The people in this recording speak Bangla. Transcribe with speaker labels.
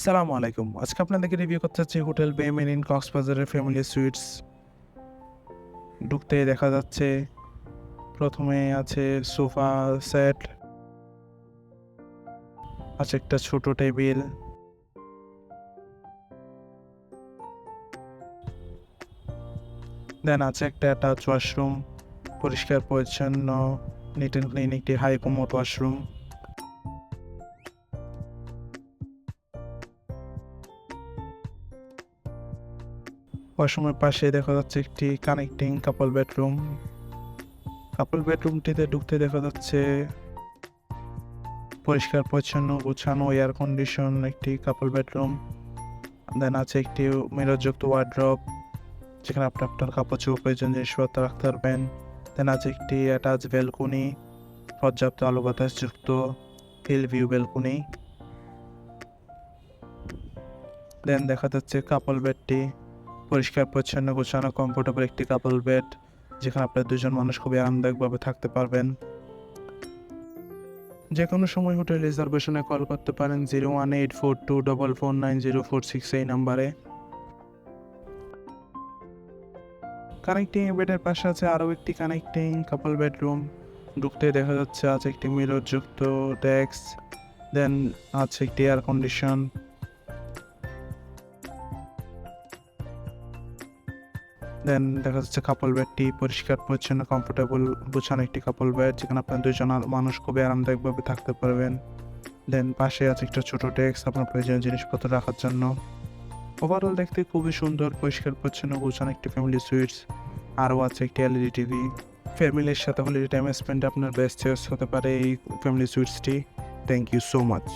Speaker 1: সালামু আলাইকুম। আজকে আপনাদেরকে রিভিউ করতে চাচ্ছি হোটেল বে মেরিন কক্সবাজারের ফ্যামিলি সুইটস। ঢুকতেই দেখা যাচ্ছে প্রথমে আছে সোফা সেট, আছে একটা ছোট টেবিল, দেন আছে একটা অ্যাটাচ ওয়াশরুম, পরিষ্কার পরিচ্ছন্ন, নিট অ্যান্ড ক্লিন একটি হাই কমোড ওয়াশরুম। ওয়াশরুমের পাশে দেখা যাচ্ছে একটি কানেক্টিং কাপল বেডরুম। কাপল বেডরুমটিতে ঢুকতে দেখা যাচ্ছে পরিষ্কার পরিচ্ছন্ন গুছানো এয়ার কন্ডিশন একটি কাপল বেডরুম। দেন আছে একটি মিররযুক্ত ওয়ার্ড্রপ, যেখানে আপনি আপনার কাপড় চোপড় প্রয়োজনীয় জিনিসপত্র রাখতে পারবেন। দেন আছে একটি অ্যাটাচ ব্যালকনি, পর্যাপ্ত আলো বাতাসযুক্ত হিল ভিউ ব্যালকনি। দেন দেখা যাচ্ছে কাপল বেডটি পরিষ্কার পরিচ্ছন্ন গোছানো কমফোর্টেবল একটি কাপল বেড, যেখানে আপনার দুজন মানুষ খুবই আরামদায়কভাবে থাকতে পারবেন। যে কোনো সময় হোটেল রিজার্ভেশনে কল করতে পারেন 01842449046 এই নাম্বারে। কানেক্টিং বেডের পাশে আছে আরও একটি কানেক্টিং কাপল বেডরুম। ঢুকতে দেখা যাচ্ছে আছে একটি মিররযুক্ত ডেস্ক, দেন আছে একটি এয়ার কন্ডিশন। দেন দেখা যাচ্ছে কাপল বেডটি পরিষ্কার পরিচ্ছন্ন কমফোর্টেবল গোছানো একটি কাপল বেড, যেখানে আপনার দুজন মানুষ খুবই আরামদায়কভাবে থাকতে পারবেন। দেন পাশে আছে একটা ছোট ডেস্ক আপনার প্রয়োজনীয় জিনিসপত্র রাখার জন্য। ওভারঅল দেখতে খুবই সুন্দর পরিষ্কার পরিচ্ছন্ন গোছানো একটি ফ্যামিলি সুইটস। আরও আছে একটি এলইডি টিভি। ফ্যামিলির সাথে হলিডে টাইম স্পেন্ড আপনার বেস্ট চয়েস হতে পারে এই ফ্যামিলি সুইটসটি। Thank you so much.